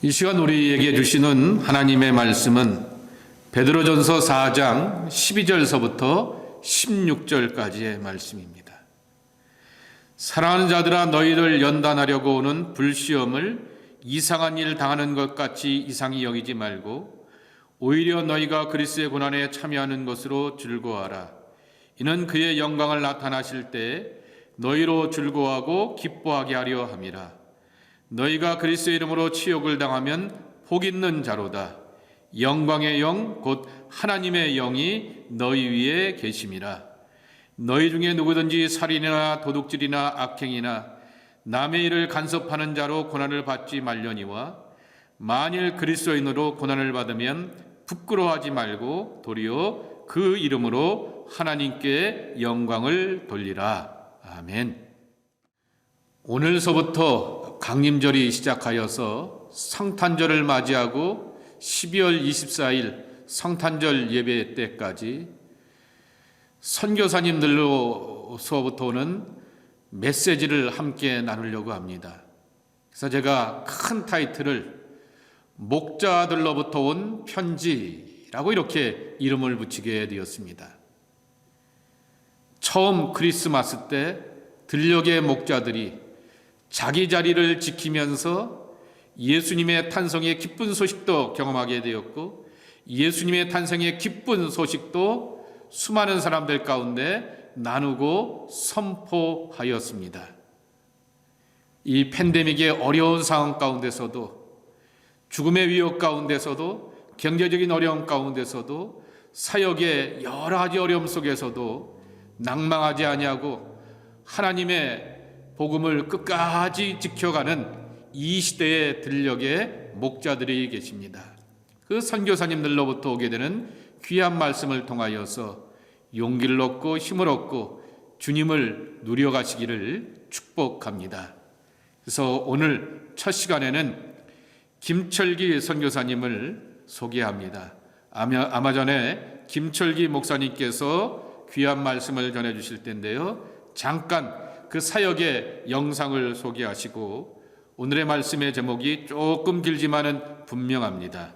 이 시간 우리에게 주시는 하나님의 말씀은 베드로전서 4장 12절서부터 16절까지의 말씀입니다. 사랑하는 자들아, 너희를 연단하려고 오는 불시험을 이상한 일 당하는 것 같이 이상히 여기지 말고 오히려 너희가 그리스도의 고난에 참여하는 것으로 즐거워하라. 이는 그의 영광을 나타나실 때 너희로 즐거워하고 기뻐하게 하려 함이라. 너희가 그리스도의 이름으로 치욕을 당하면 복 있는 자로다. 영광의 영 곧 하나님의 영이 너희 위에 계심이라. 너희 중에 누구든지 살인이나 도둑질이나 악행이나 남의 일을 간섭하는 자로 고난을 받지 말려니와 만일 그리스도인으로 고난을 받으면 부끄러워하지 말고 도리어 그 이름으로 하나님께 영광을 돌리라. 아멘. 오늘서부터 강림절이 시작하여서 성탄절을 맞이하고 12월 24일 성탄절 예배 때까지 선교사님들로서부터 오는 메시지를 함께 나누려고 합니다. 그래서 제가 큰 타이틀을 목자들로부터 온 편지라고 이렇게 이름을 붙이게 되었습니다. 처음 크리스마스 때 들녘의 목자들이 자기 자리를 지키면서 예수님의 탄생의 기쁜 소식도 경험하게 되었고, 예수님의 탄생의 기쁜 소식도 수많은 사람들 가운데 나누고 선포하였습니다. 이 팬데믹의 어려운 상황 가운데서도, 죽음의 위협 가운데서도, 경제적인 어려움 가운데서도, 사역의 여러 가지 어려움 속에서도 낭망하지 아니하고 하나님의 복음을 끝까지 지켜가는 이 시대의 들녘의 목자들이 계십니다. 그 선교사님들로부터 오게 되는 귀한 말씀을 통하여서 용기를 얻고 힘을 얻고 주님을 누려가시기를 축복합니다. 그래서 오늘 첫 시간에는 김철기 선교사님을 소개합니다. 아마 전에 김철기 목사님께서 귀한 말씀을 전해주실 텐데요, 잠깐 그 사역의 영상을 소개하시고 오늘의 말씀의 제목이 조금 길지만은 분명합니다.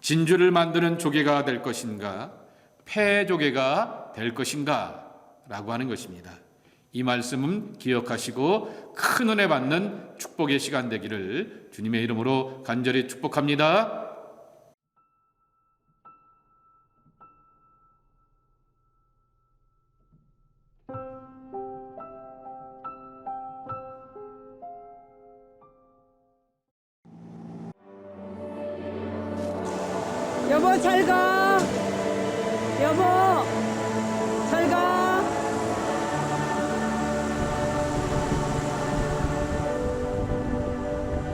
진주를 만드는 조개가 될 것인가, 폐조개가 될 것인가 라고 하는 것입니다. 이 말씀은 기억하시고 큰 은혜 받는 축복의 시간 되기를 주님의 이름으로 간절히 축복합니다. 여보 잘 가. 여보 잘 가.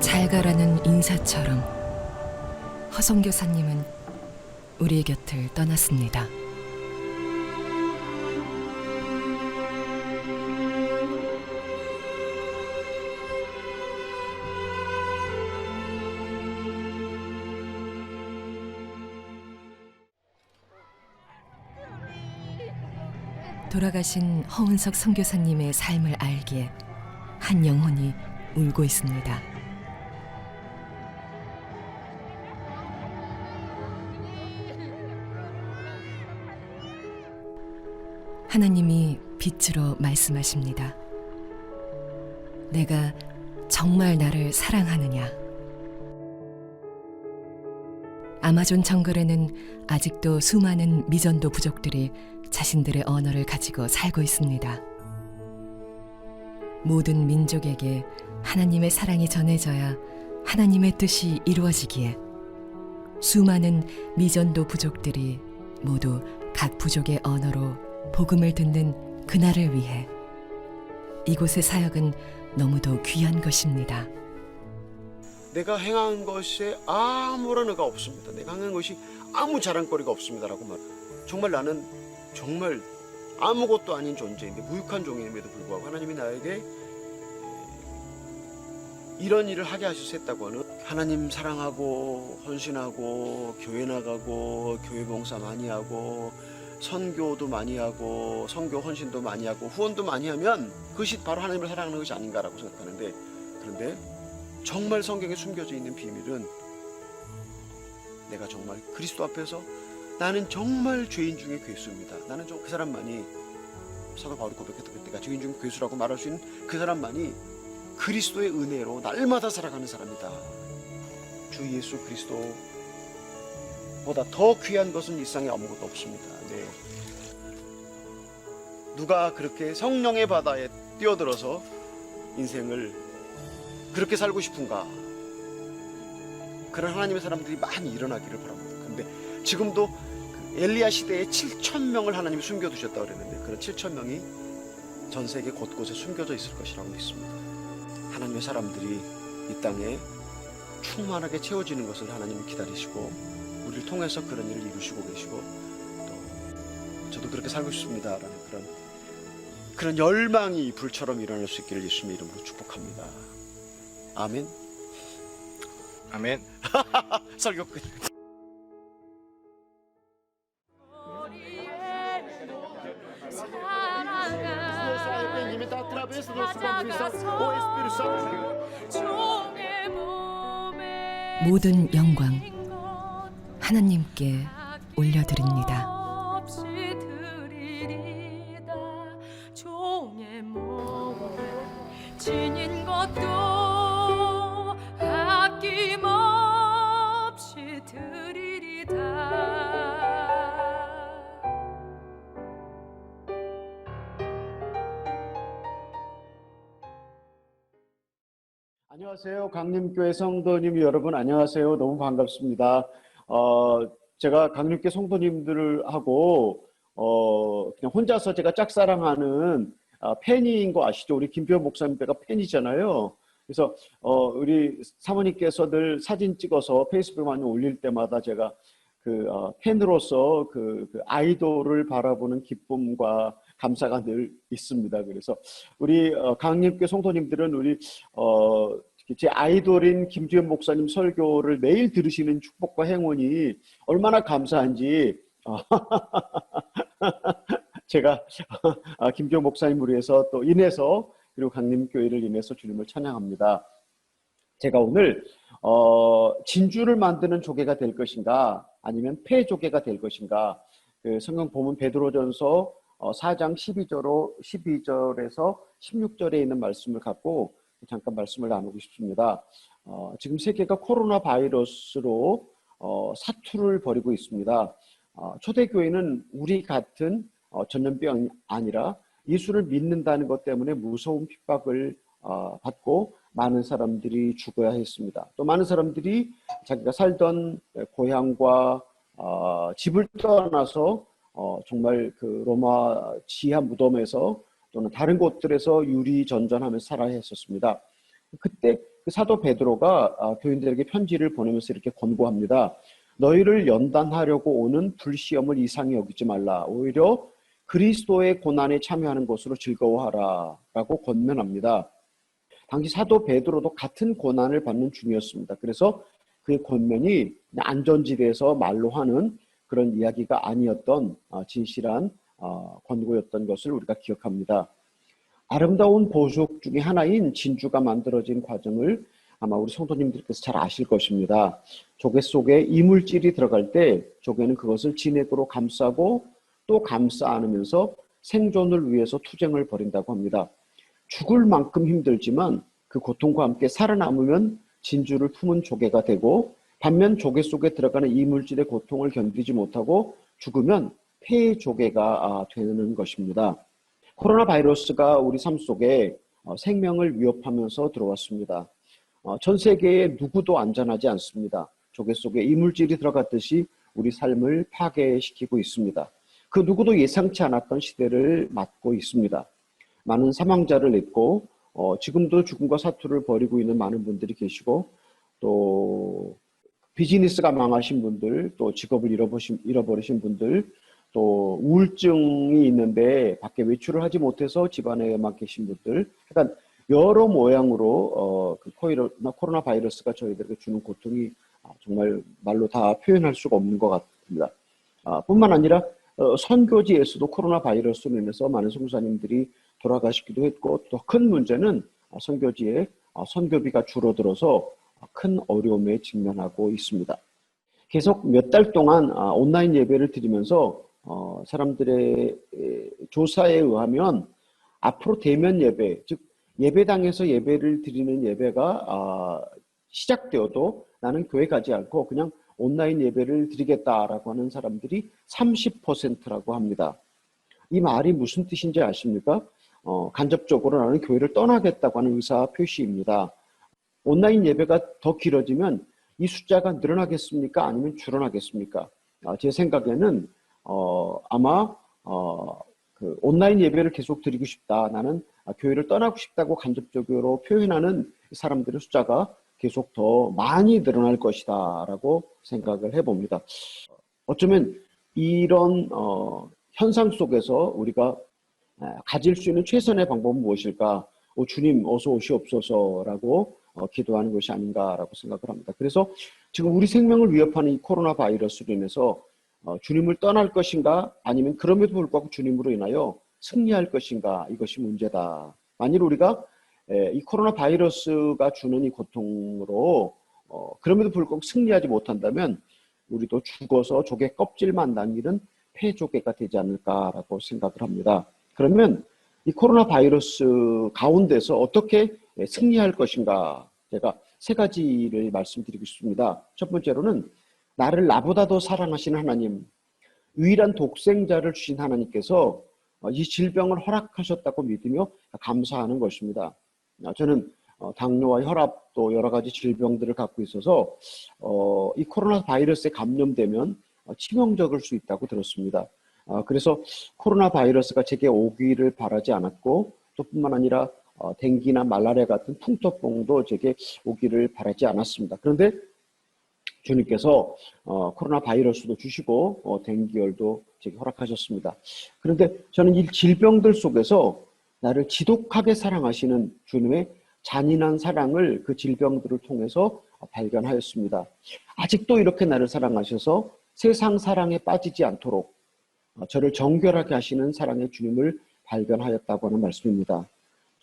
잘 가라는 인사처럼 허성 교사님은 우리의 곁을 떠났습니다. 돌아가신 허은석 선교사님의 삶을 알기에 한 영혼이 울고 있습니다. 하나님이 빛으로 말씀하십니다. 내가 정말 나를 사랑하느냐? 아마존 정글에는 아직도 수많은 미전도 부족들이 자신들의 언어를 가지고 살고 있습니다. 모든 민족에게 하나님의 사랑이 전해져야 하나님의 뜻이 이루어지기에 수많은 미전도 부족들이 모두 각 부족의 언어로 복음을 듣는 그날을 위해 이곳의 사역은 너무도 귀한 것입니다. 내가 행한 것에 아무런 의가 없습니다. 내가 행한 것이 아무 자랑거리가 없습니다라고 말. 정말 나는 정말 아무것도 아닌 존재인데, 무익한 종임에도 불구하고 하나님이 나에게 이런 일을 하게 하셨다고 하는, 하나님 사랑하고 헌신하고 교회 나가고 교회 봉사 많이 하고 선교도 많이 하고 선교 헌신도 많이 하고 후원도 많이 하면 그것이 바로 하나님을 사랑하는 것이 아닌가라고 생각하는데, 그런데 정말 성경에 숨겨져 있는 비밀은 내가 정말 그리스도 앞에서 나는 정말 죄인 중에 괴수입니다. 나는 그 사람만이 사도 바울이 고백했던 그 내가 죄인 중에 괴수라고 말할 수 있는 그 사람만이 그리스도의 은혜로 날마다 살아가는 사람이다. 주 예수 그리스도보다 더 귀한 것은 이 세상에 아무것도 없습니다. 네. 누가 그렇게 성령의 바다에 뛰어들어서 인생을 그렇게 살고 싶은가? 그런 하나님의 사람들이 많이 일어나기를 바랍니다. 근데 지금도 엘리야 시대에 7,000명을 하나님이 숨겨두셨다고 그랬는데 그런 7,000명이 전 세계 곳곳에 숨겨져 있을 것이라고 믿습니다. 하나님의 사람들이 이 땅에 충만하게 채워지는 것을 하나님이 기다리시고 우리를 통해서 그런 일을 이루시고 계시고 또 저도 그렇게 살고 싶습니다라는 그런 열망이 불처럼 일어날 수 있기를 예수님의 이름으로 축복합니다. 아멘. 아멘. 설교 끝. 모든 영광 하나님께 올려드립니다. 종의 몸에 지닌 것도 아낌없이 드리리다. 안녕하세요. 강림교회 성도님 여러분 안녕하세요. 너무 반갑습니다. 제가 강림교회 성도님들하고 그냥 혼자서 제가 짝사랑하는 팬인 거 아시죠? 우리 김표현 목사님께가 팬이잖아요. 그래서 우리 사모님께서 늘 사진 찍어서 페이스북에 많이 올릴 때마다 제가 팬으로서 그 아이돌을 바라보는 기쁨과 감사가 늘 있습니다. 그래서 우리 강림교회 성도님들은 우리 제 아이돌인 김주현 목사님 설교를 매일 들으시는 축복과 행운이 얼마나 감사한지 제가 김주현 목사님을 위해서 또 인해서 그리고 강림교회를 인해서 주님을 찬양합니다. 제가 오늘 진주를 만드는 조개가 될 것인가 아니면 폐조개가 될 것인가, 그 성경 보면 베드로전서 4장 12절에서 16절에 있는 말씀을 갖고 잠깐 말씀을 나누고 싶습니다. 지금 세계가 코로나 바이러스로 사투를 벌이고 있습니다. 초대교회는 우리 같은 전염병이 아니라 예수를 믿는다는 것 때문에 무서운 핍박을 받고 많은 사람들이 죽어야 했습니다. 또 많은 사람들이 자기가 살던 고향과 집을 떠나서 정말 그 로마 지하 무덤에서 또는 다른 곳들에서 유리전전하면서 살아야 했었습니다. 그때 그 사도 베드로가 교인들에게 편지를 보내면서 이렇게 권고합니다. 너희를 연단하려고 오는 불시험을 이상히 여기지 말라. 오히려 그리스도의 고난에 참여하는 것으로 즐거워하라 라고 권면합니다. 당시 사도 베드로도 같은 고난을 받는 중이었습니다. 그래서 그의 권면이 안전지대에서 말로 하는 그런 이야기가 아니었던 진실한 권고였던 것을 우리가 기억합니다. 아름다운 보석 중에 하나인 진주가 만들어진 과정을 아마 우리 성도님들께서 잘 아실 것입니다. 조개 속에 이물질이 들어갈 때 조개는 그것을 진액으로 감싸고 또 감싸 안으면서 생존을 위해서 투쟁을 벌인다고 합니다. 죽을 만큼 힘들지만 그 고통과 함께 살아남으면 진주를 품은 조개가 되고, 반면 조개 속에 들어가는 이물질의 고통을 견디지 못하고 죽으면 폐의 조개가 되는 것입니다. 코로나 바이러스가 우리 삶 속에 생명을 위협하면서 들어왔습니다. 전 세계에 누구도 안전하지 않습니다. 조개 속에 이물질이 들어갔듯이 우리 삶을 파괴시키고 있습니다. 그 누구도 예상치 않았던 시대를 맞고 있습니다. 많은 사망자를 냈고 지금도 죽음과 사투를 벌이고 있는 많은 분들이 계시고, 또 비즈니스가 망하신 분들, 또 직업을 잃어버리신 분들, 또 우울증이 있는데 밖에 외출을 하지 못해서 집안에만 계신 분들, 그러니까 여러 모양으로 코로나 바이러스가 저희들에게 주는 고통이 정말 말로 다 표현할 수가 없는 것 같습니다. 뿐만 아니라 선교지에서도 코로나 바이러스로 인해서 많은 선교사님들이 돌아가시기도 했고, 또 큰 문제는 선교지에 선교비가 줄어들어서 큰 어려움에 직면하고 있습니다. 계속 몇 달 동안 온라인 예배를 드리면서 사람들의 조사에 의하면 앞으로 대면 예배, 즉 예배당에서 예배를 드리는 예배가 시작되어도 나는 교회 가지 않고 그냥 온라인 예배를 드리겠다라고 하는 사람들이 30%라고 합니다. 이 말이 무슨 뜻인지 아십니까? 간접적으로 나는 교회를 떠나겠다고 하는 의사 표시입니다. 온라인 예배가 더 길어지면 이 숫자가 늘어나겠습니까? 아니면 줄어나겠습니까? 제 생각에는 아마 그 온라인 예배를 계속 드리고 싶다. 나는 교회를 떠나고 싶다고 간접적으로 표현하는 사람들의 숫자가 계속 더 많이 늘어날 것이다 라고 생각을 해봅니다. 어쩌면 이런 현상 속에서 우리가 가질 수 있는 최선의 방법은 무엇일까? 주님 어서 오시옵소서라고 기도하는 것이 아닌가라고 생각을 합니다. 그래서 지금 우리 생명을 위협하는 이 코로나 바이러스로 인해서 주님을 떠날 것인가 아니면 그럼에도 불구하고 주님으로 인하여 승리할 것인가 이것이 문제다. 만일 우리가 이 코로나 바이러스가 주는 이 고통으로 그럼에도 불구하고 승리하지 못한다면 우리도 죽어서 조개 껍질만 남기는 폐조개가 되지 않을까라고 생각을 합니다. 그러면 이 코로나 바이러스 가운데서 어떻게 승리할 것인가 제가 세 가지를 말씀드리고 싶습니다. 첫 번째로는 나를 나보다 더 사랑하시는 하나님, 유일한 독생자를 주신 하나님께서 이 질병을 허락하셨다고 믿으며 감사하는 것입니다. 저는 당뇨와 혈압 또 여러 가지 질병들을 갖고 있어서 이 코로나 바이러스에 감염되면 치명적일 수 있다고 들었습니다. 그래서 코로나 바이러스가 제게 오기를 바라지 않았고 또 뿐만 아니라 댕기나 말라리아 같은 풍토병도 제게 오기를 바라지 않았습니다. 그런데 주님께서 코로나 바이러스도 주시고 댕기열도 제게 허락하셨습니다. 그런데 저는 이 질병들 속에서 나를 지독하게 사랑하시는 주님의 잔인한 사랑을 그 질병들을 통해서 발견하였습니다. 아직도 이렇게 나를 사랑하셔서 세상 사랑에 빠지지 않도록 저를 정결하게 하시는 사랑의 주님을 발견하였다고 하는 말씀입니다.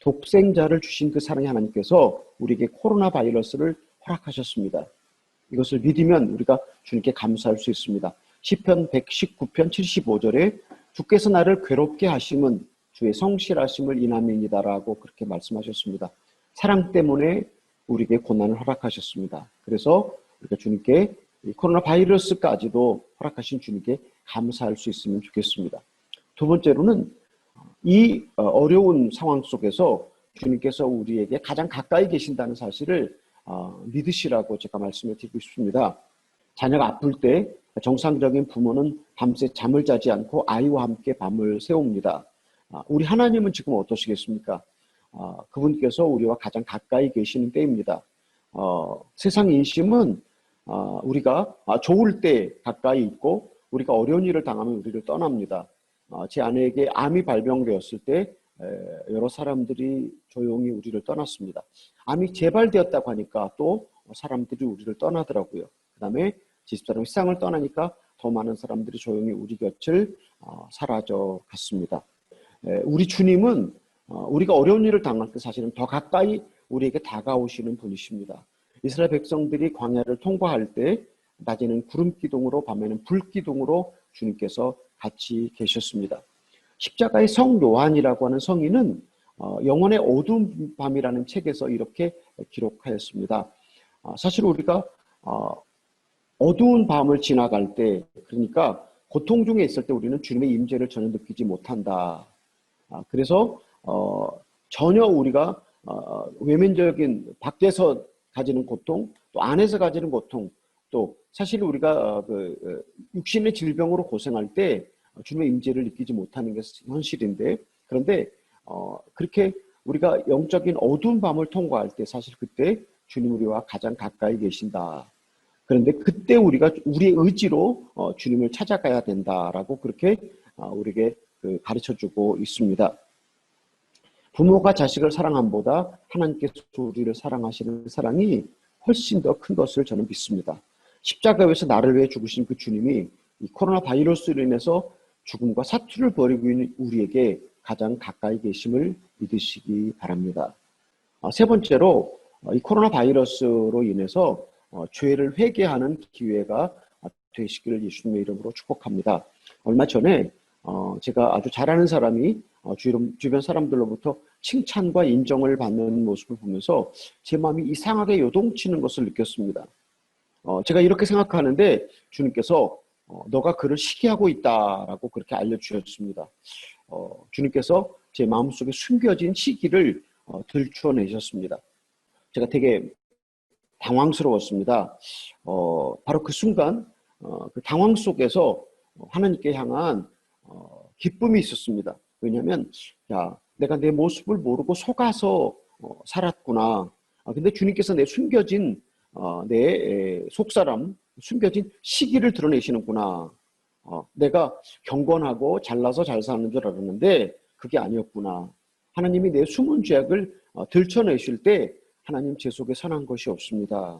독생자를 주신 그 사랑의 하나님께서 우리에게 코로나 바이러스를 허락하셨습니다. 이것을 믿으면 우리가 주님께 감사할 수 있습니다. 시편 119편 75절에 주께서 나를 괴롭게 하심은 주의 성실하심을 인함이니다라고 그렇게 말씀하셨습니다. 사랑 때문에 우리에게 고난을 허락하셨습니다. 그래서 우리가 주님께 이 코로나 바이러스까지도 허락하신 주님께 감사할 수 있으면 좋겠습니다. 두 번째로는 이 어려운 상황 속에서 주님께서 우리에게 가장 가까이 계신다는 사실을 믿으시라고 제가 말씀을 드리고 싶습니다. 자녀가 아플 때 정상적인 부모는 밤새 잠을 자지 않고 아이와 함께 밤을 새웁니다. 우리 하나님은 지금 어떠시겠습니까? 그분께서 우리와 가장 가까이 계시는 때입니다. 세상 인심은 우리가 좋을 때 가까이 있고 우리가 어려운 일을 당하면 우리를 떠납니다. 제 아내에게 암이 발병되었을 때 여러 사람들이 조용히 우리를 떠났습니다. 암이 재발되었다고 하니까 또 사람들이 우리를 떠나더라고요. 그 다음에 집사람이 세상을 떠나니까 더 많은 사람들이 조용히 우리 곁을 사라져 갔습니다. 우리 주님은 우리가 어려운 일을 당할 때 사실은 더 가까이 우리에게 다가오시는 분이십니다. 이스라엘 백성들이 광야를 통과할 때 낮에는 구름 기둥으로 밤에는 불 기둥으로 주님께서 같이 계셨습니다. 십자가의 성 요한이라고 하는 성인은 영혼의 어두운 밤이라는 책에서 이렇게 기록하였습니다. 사실 우리가 어두운 밤을 지나갈 때, 그러니까 고통 중에 있을 때 우리는 주님의 임재를 전혀 느끼지 못한다. 그래서 전혀 우리가 외면적인 밖에서 가지는 고통, 또 안에서 가지는 고통, 또 사실 우리가 육신의 질병으로 고생할 때 주님의 임재를 느끼지 못하는 게 현실인데, 그런데 그렇게 우리가 영적인 어두운 밤을 통과할 때 사실 그때 주님 우리와 가장 가까이 계신다. 그런데 그때 우리가 우리의 의지로 주님을 찾아가야 된다라고 그렇게 우리에게 가르쳐주고 있습니다. 부모가 자식을 사랑함보다 하나님께서 우리를 사랑하시는 사랑이 훨씬 더 큰 것을 저는 믿습니다. 십자가에서 나를 위해 죽으신 그 주님이 이 코로나 바이러스로 인해서 죽음과 사투를 벌이고 있는 우리에게 가장 가까이 계심을 믿으시기 바랍니다. 세 번째로 이 코로나 바이러스로 인해서 죄를 회개하는 기회가 되시기를 예수님의 이름으로 축복합니다. 얼마 전에 제가 아주 잘하는 사람이 주변 사람들로부터 칭찬과 인정을 받는 모습을 보면서 제 마음이 이상하게 요동치는 것을 느꼈습니다. 제가 이렇게 생각하는데 주님께서 너가 그를 시기하고 있다라고 그렇게 알려주셨습니다. 주님께서 제 마음속에 숨겨진 시기를 들추어내셨습니다. 제가 되게 당황스러웠습니다. 바로 그 순간 그 당황 속에서 하나님께 향한 기쁨이 있었습니다. 왜냐하면 야, 내가 내 모습을 모르고 속아서 살았구나. 근데 주님께서 내 숨겨진 내 속사람, 숨겨진 시기를 드러내시는구나. 내가 경건하고 잘나서 잘 사는 줄 알았는데 그게 아니었구나. 하나님이 내 숨은 죄악을 들춰내실 때 하나님 제 속에 선한 것이 없습니다.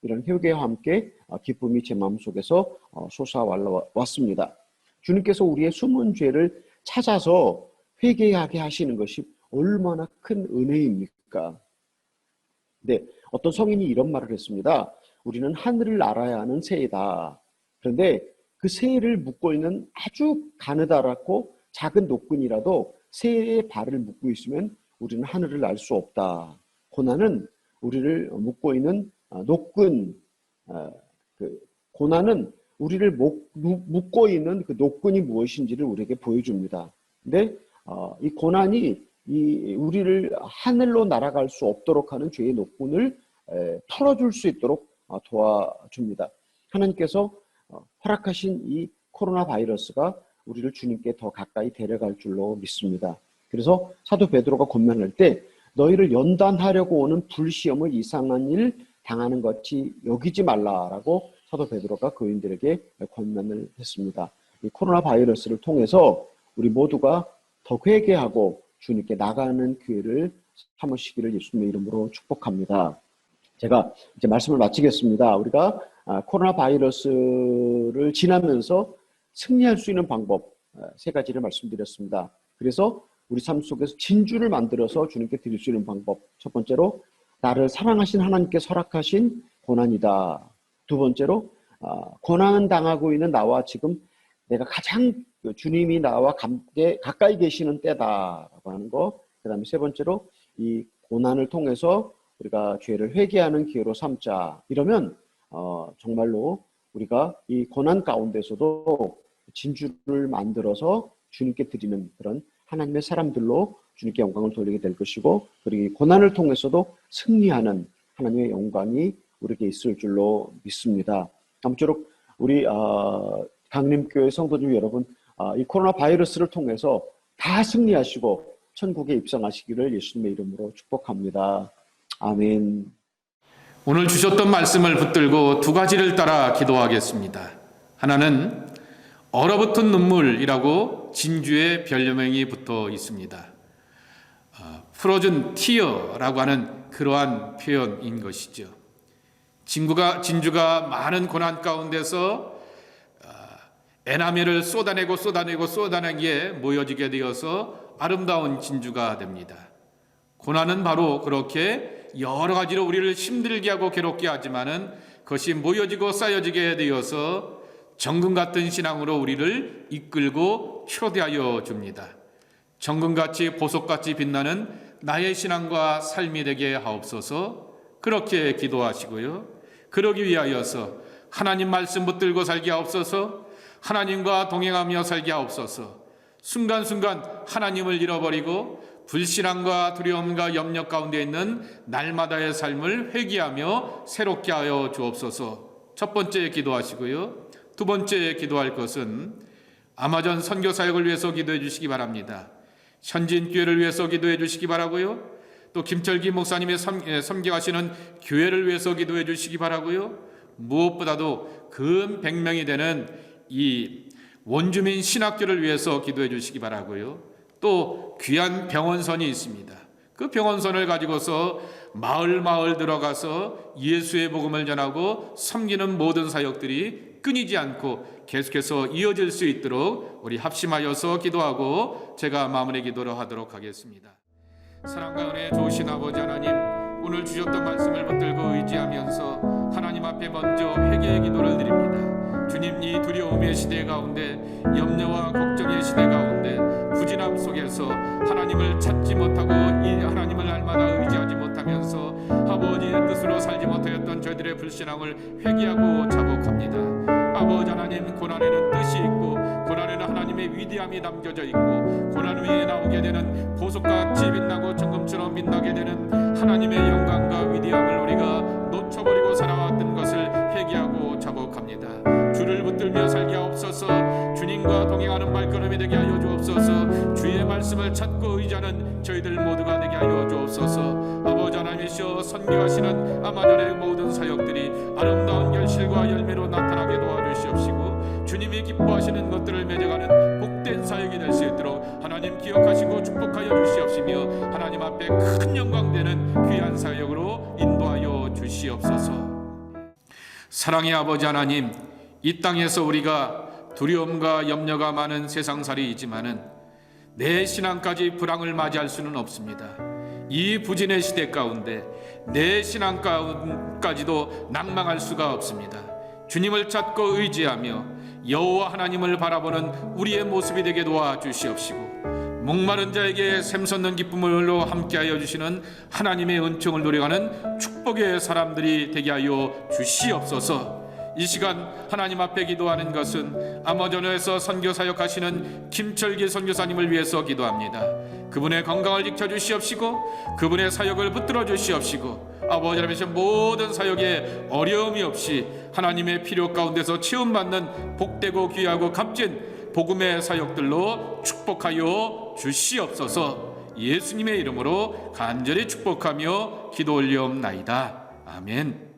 이런 회개와 함께 기쁨이 제 마음속에서 솟아왔습니다. 주님께서 우리의 숨은 죄를 찾아서 회개하게 하시는 것이 얼마나 큰 은혜입니까? 네, 어떤 성인이 이런 말을 했습니다. 우리는 하늘을 알아야 하는 새이다. 그런데 그 새를 묶고 있는 아주 가느다랗고 작은 노끈이라도 새의 발을 묶고 있으면 우리는 하늘을 알 수 없다. 고난은 우리를 묶고 있는 노끈, 고난은 우리를 묶고 있는 그 노끈이 무엇인지를 우리에게 보여줍니다. 근데 이 고난이 우리를 하늘로 날아갈 수 없도록 하는 죄의 노끈을 풀어줄 수 있도록 도와줍니다. 하나님께서 허락하신 이 코로나 바이러스가 우리를 주님께 더 가까이 데려갈 줄로 믿습니다. 그래서 사도 베드로가 권면할 때 너희를 연단하려고 오는 불시험을 이상한 일 당하는 것이 여기지 말라라고 사도 베드로가 교인들에게 권면을 했습니다. 이 코로나 바이러스를 통해서 우리 모두가 더 회개하고 주님께 나가는 기회를 삼으시기를 예수님의 이름으로 축복합니다. 제가 이제 말씀을 마치겠습니다. 우리가 코로나 바이러스를 지나면서 승리할 수 있는 방법 3가지를 말씀드렸습니다. 그래서 우리 삶 속에서 진주를 만들어서 주님께 드릴 수 있는 방법. 첫 번째로 나를 사랑하신 하나님께 허락하신 고난이다. 두 번째로 고난 당하고 있는 나와 지금 내가 가장 주님이 나와 가까이 계시는 때다라고 하는 거. 그 다음에 세 번째로 이 고난을 통해서 우리가 죄를 회개하는 기회로 삼자. 이러면 정말로 우리가 이 고난 가운데서도 진주를 만들어서 주님께 드리는 그런 하나님의 사람들로 주님께 영광을 돌리게 될 것이고, 그리고 이 고난을 통해서도 승리하는 하나님의 영광이 우리에게 있을 줄로 믿습니다. 아무쪼록 우리 강림교회 성도님 여러분, 이 코로나 바이러스를 통해서 다 승리하시고 천국에 입성하시기를 예수님의 이름으로 축복합니다. 아멘. 오늘 주셨던 말씀을 붙들고 2가지를 따라 기도하겠습니다. 하나는 얼어붙은 눈물이라고 진주의 별명이 붙어 있습니다. 프로즌 티어라고 하는 그러한 표현인 것이죠. 진주가 많은 고난 가운데서 에나멜을 쏟아내기에 모여지게 되어서 아름다운 진주가 됩니다. 고난은 바로 그렇게 여러 가지로 우리를 힘들게 하고 괴롭게 하지만은 그것이 모여지고 쌓여지게 되어서 정금 같은 신앙으로 우리를 이끌고 초대하여 줍니다. 정금같이 보석같이 빛나는 나의 신앙과 삶이 되게 하옵소서. 그렇게 기도하시고요. 그러기 위하여서 하나님 말씀 붙들고 살게 하옵소서. 하나님과 동행하며 살게 하옵소서. 순간순간 하나님을 잃어버리고 불신앙과 두려움과 염려 가운데 있는 날마다의 삶을 회개하며 새롭게 하여 주옵소서. 첫 번째 기도하시고요. 두 번째 기도할 것은 아마존 선교 사역을 위해서 기도해 주시기 바랍니다. 현진교회를 위해서 기도해 주시기 바라고요. 또 김철기 목사님의 섬겨하시는 교회를 위해서 기도해 주시기 바라고요. 무엇보다도 근 100명이 되는 이 원주민 신학교를 위해서 기도해 주시기 바라고요. 또 귀한 병원선이 있습니다. 그 병원선을 가지고서 마을 들어가서 예수의 복음을 전하고 섬기는 모든 사역들이 끊이지 않고 계속해서 이어질 수 있도록 우리 합심하여서 기도하고 제가 마무리 기도를 하도록 하겠습니다. 사랑과 은혜의 좋으신 아버지 하나님, 오늘 주셨던 말씀을 붙들고 의지하면서 하나님 앞에 먼저 회개의 기도를 드립니다. 주님, 이 두려움의 시대 가운데, 염려와 걱정의 시대 가운데, 부진함 속에서 하나님을 찾지 못하고 이 하나님을 날마다 의지하지 못하면서 아버지의 뜻으로 살지 못하였던 저희들의 불신앙을 회개하고 자복합니다. 아버지 하나님, 고난에는 뜻이 있고 고난에는 하나님의 위대함이 담겨져 있고 고난 위에 나오게 되는 보석같이 빛나고 정금처럼 빛나게 되는 하나님의 영광과 위대함을 우리가 놓쳐버리고 살아왔던 것을 회개하고 자복합니다. 주를 붙들며 살게 하옵소서. 주님과 동행하는 발걸음이 되게 하여 주옵소서. 주의 말씀을 찾고 의지하는 저희들 모두가 되게 하여 주옵소서. 아버지 하나님이시여, 선교하시는 아마존의 모든 사역들이 아름다운 결실과 열매로 나타나게 도와주시옵시고, 주님이 기뻐하시는 것들을 맺어가는 복된 사역이 될 수 있도록 하나님 기억하시고 축복하여 주시옵시며, 하나님 앞에 큰 영광되는 귀한 사역으로 인도하여 주시옵소서. 사랑의 아버지 하나님, 이 땅에서 우리가 두려움과 염려가 많은 세상살이이지만은 내 신앙까지 불황을 맞이할 수는 없습니다. 이 부진의 시대 가운데 내 신앙까지도 낭망할 수가 없습니다. 주님을 찾고 의지하며 여호와 하나님을 바라보는 우리의 모습이 되게 도와주시옵시고, 목마른 자에게 샘솟는 기쁨으로 함께하여 주시는 하나님의 은총을 노래하는 축복의 사람들이 되게 하여 주시옵소서. 이 시간 하나님 앞에 기도하는 것은 아마존에서 선교 사역하시는 김철기 선교사님을 위해서 기도합니다. 그분의 건강을 지켜주시옵시고 그분의 사역을 붙들어 주시옵시고, 아버지 하나님의 모든 사역에 어려움이 없이 하나님의 필요 가운데서 채움받는 복되고 귀하고 값진 복음의 사역들로 축복하여 주시옵소서. 예수님의 이름으로 간절히 축복하며 기도 올리옵나이다. 아멘.